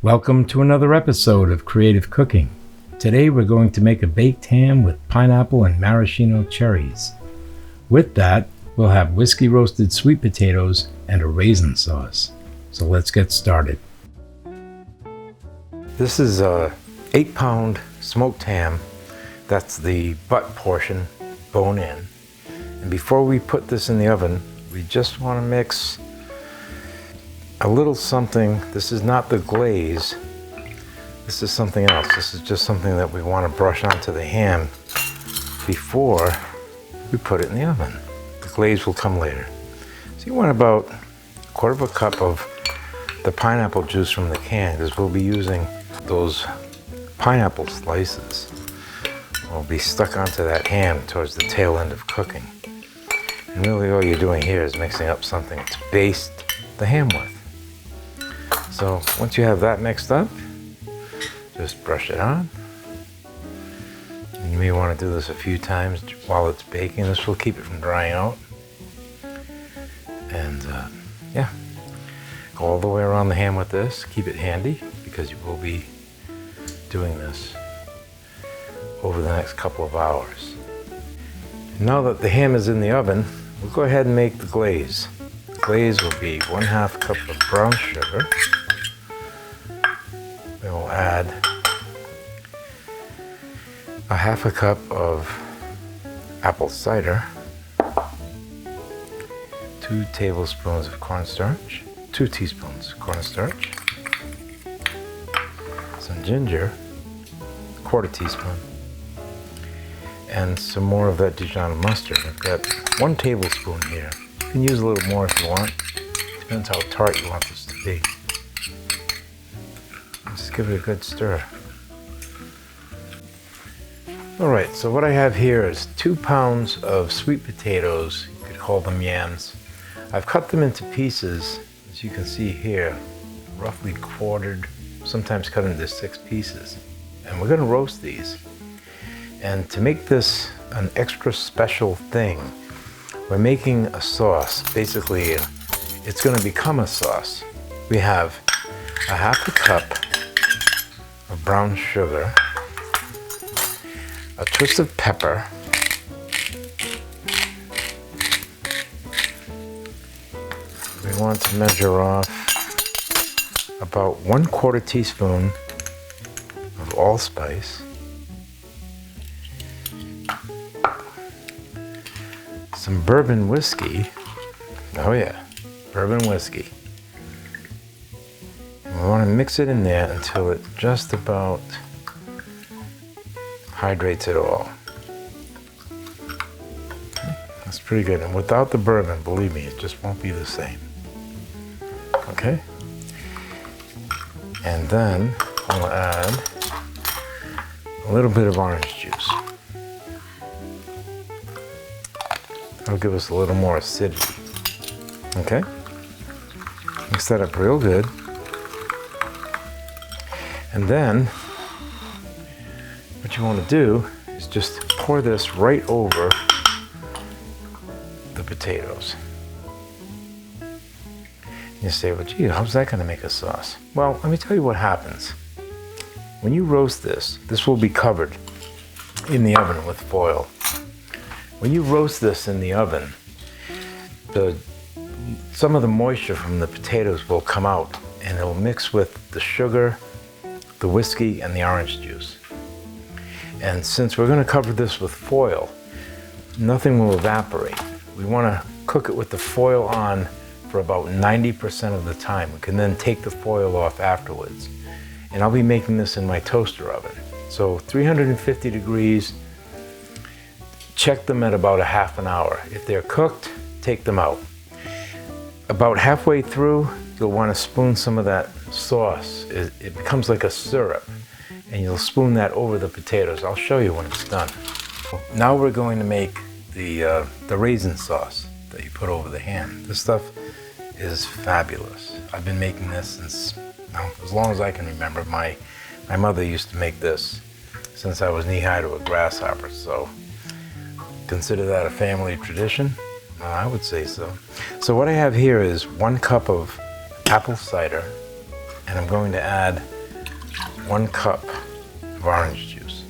Welcome to another episode of Creative Cooking. Today we're going to make a baked ham with pineapple and maraschino cherries. With that, we'll have whiskey roasted sweet potatoes and a raisin sauce. So let's get started. This is a 8-pound smoked ham. That's the butt portion, bone in. And before we put this in the oven, we just want to mix a little something. This is not the glaze. This is something else. This is just something that we want to brush onto the ham before we put it in the oven. The glaze will come later. So you want about 1/4 cup of the pineapple juice from the can, because we'll be using those pineapple slices. Will be stuck onto that ham towards the tail end of cooking. And really all you're doing here is mixing up something to baste the ham with. So once you have that mixed up, just brush it on. And you may want to do this a few times while it's baking. This will keep it from drying out. And yeah, go all the way around the ham with this. Keep it handy because you will be doing this over the next couple of hours. Now that the ham is in the oven, we'll go ahead and make the glaze. The glaze will be 1/2 cup of brown sugar. We will add 1/2 cup of apple cider, 2 tablespoons of cornstarch, 2 teaspoons cornstarch, some ginger, 1/4 teaspoon, and some more of that Dijon mustard. I've got 1 tablespoon here. You can use a little more if you want. Depends how tart you want this to be. Just give it a good stir. All right, so what I have here is 2 pounds of sweet potatoes. You could call them yams. I've cut them into pieces, as you can see here, roughly quartered, sometimes cut into 6 pieces. And we're gonna roast these. And to make this an extra special thing, we're making a sauce. Basically, it's gonna become a sauce. We have 1/2 cup of brown sugar, a twist of pepper, we want to measure off about 1/4 teaspoon of allspice, some bourbon whiskey. Oh yeah, bourbon whiskey. And we want to mix it in there until it just about hydrates it all. Okay, that's pretty good. And without the bourbon, believe me, it just won't be the same. Okay? And then we'll add a little bit of orange juice. That'll give us a little more acidity. Okay? Mix that up real good. And then what you want to do is just pour this right over the potatoes. You say, well, gee, how's that going to make a sauce? Well, let me tell you what happens. When you roast this, this will be covered in the oven with foil. When you roast this in the oven, some of the moisture from the potatoes will come out and it will mix with the sugar, the whiskey, and the orange juice. And since we're going to cover this with foil, nothing will evaporate. We want to cook it with the foil on for about 90% of the time. We can then take the foil off afterwards. And I'll be making this in my toaster oven. So 350 degrees, check them at about 1/2 hour. If they're cooked, take them out. About halfway through, you'll want to spoon some of that sauce. It becomes like a syrup, and you'll spoon that over the potatoes. I'll show you when it's done. Now we're going to make the raisin sauce that you put over the ham. This stuff is fabulous. I've been making this since, well, as long as I can remember. My mother used to make this since I was knee-high to a grasshopper, so consider that a family tradition? I would say so. So what I have here is 1 cup of apple cider, and I'm going to add 1 cup of orange juice.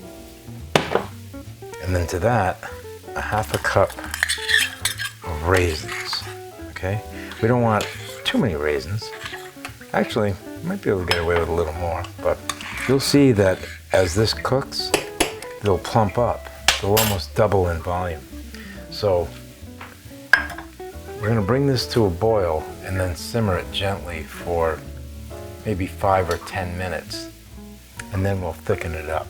And then to that, a 1/2 cup of raisins, okay? We don't want too many raisins. Actually, you might be able to get away with a little more, but you'll see that as this cooks, they'll plump up. They'll almost double in volume. So we're gonna bring this to a boil and then simmer it gently for maybe 5 or 10 minutes, and then we'll thicken it up.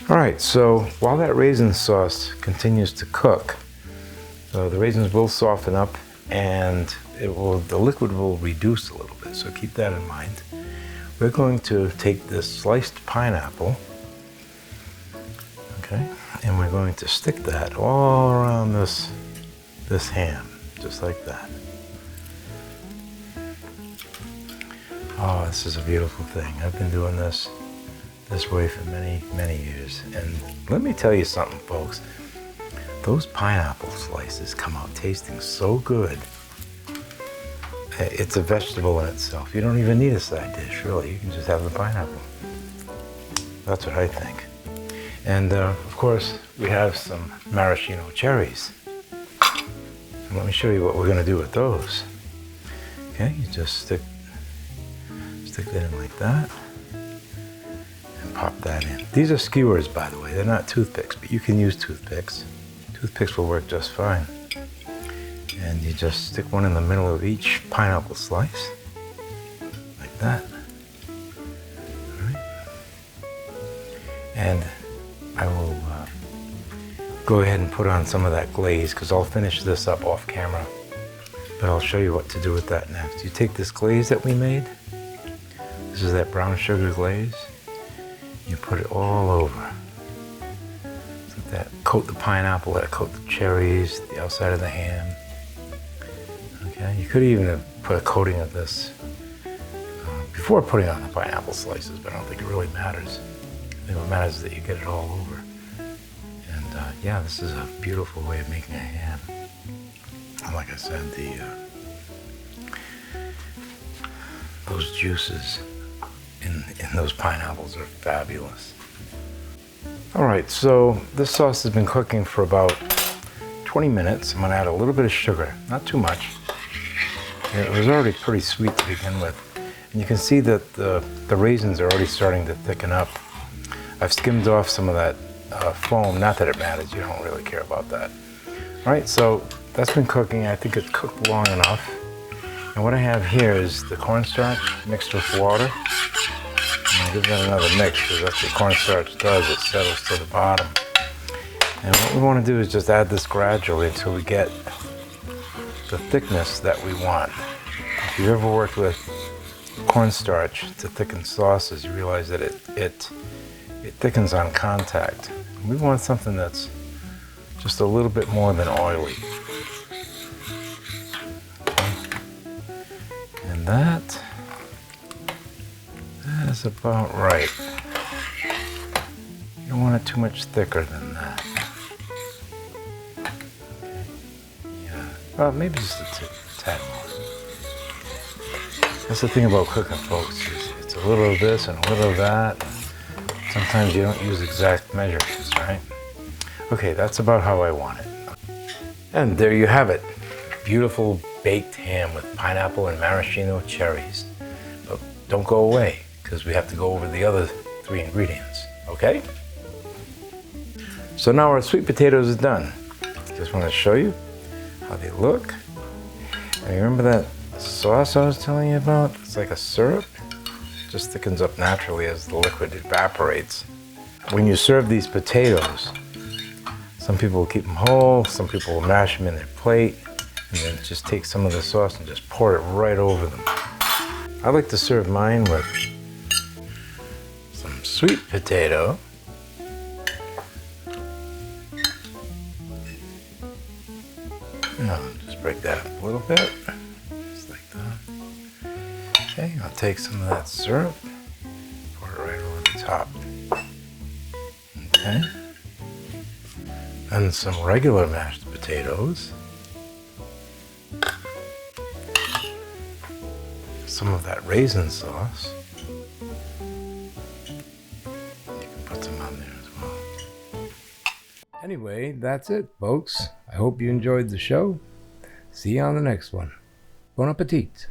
All right, so while that raisin sauce continues to cook, the raisins will soften up and the liquid will reduce a little bit, so keep that in mind. We're going to take this sliced pineapple, okay, and we're going to stick that all around this ham, just like that. Oh, this is a beautiful thing. I've been doing this way for many, many years. And let me tell you something, folks. Those pineapple slices come out tasting so good. It's a vegetable in itself. You don't even need a side dish, really. You can just have the pineapple. That's what I think. And of course, we have some maraschino cherries. And let me show you what we're gonna do with those. Okay, you just stick that in like that. Pop that in. These are skewers, by the way. They're not toothpicks, but you can use toothpicks. Toothpicks will work just fine. And you just stick one in the middle of each pineapple slice, like that. All right. And I will go ahead and put on some of that glaze, because I'll finish this up off camera. But I'll show you what to do with that next. You take this glaze that we made. This is that brown sugar glaze. You put it all over. So that coat the pineapple, let it coat the cherries, the outside of the ham. Okay, you could even have put a coating of this before putting on the pineapple slices, but I don't think it really matters. I think what matters is that you get it all over. And yeah, this is a beautiful way of making a ham. And like I said, those juices in those pineapples are fabulous. All right, so this sauce has been cooking for about 20 minutes. I'm gonna add a little bit of sugar, not too much. It was already pretty sweet to begin with. And you can see that the raisins are already starting to thicken up. I've skimmed off some of that foam, not that it matters, you don't really care about that. All right, so that's been cooking. I think it's cooked long enough. And what I have here is the cornstarch mixed with water. I'm gonna give that another mix, because that's what cornstarch does, it settles to the bottom. And what we want to do is just add this gradually until we get the thickness that we want. If you've ever worked with cornstarch to thicken sauces, you realize that it thickens on contact. We want something that's just a little bit more than oily. Okay. And that is about right. You don't want it too much thicker than that. Okay. Yeah, well, maybe just a tad more. That's the thing about cooking, folks. It's a little of this and a little of that. Sometimes you don't use exact measurements, right? Okay, that's about how I want it. And there you have it. Beautiful baked ham with pineapple and maraschino cherries. But don't go away, because we have to go over the other 3 ingredients, okay? So now our sweet potatoes is done. Just want to show you how they look. And remember that sauce I was telling you about? It's like a syrup. It just thickens up naturally as the liquid evaporates. When you serve these potatoes, some people will keep them whole, some people will mash them in their plate, and then just take some of the sauce and just pour it right over them. I like to serve mine with some sweet potato. I'll just break that up a little bit, just like that. Okay, I'll take some of that syrup, pour it right over the top. Okay. And some regular mashed potatoes. Some of that raisin sauce. Anyway, that's it, folks. I hope you enjoyed the show. See you on the next one. Bon appetit.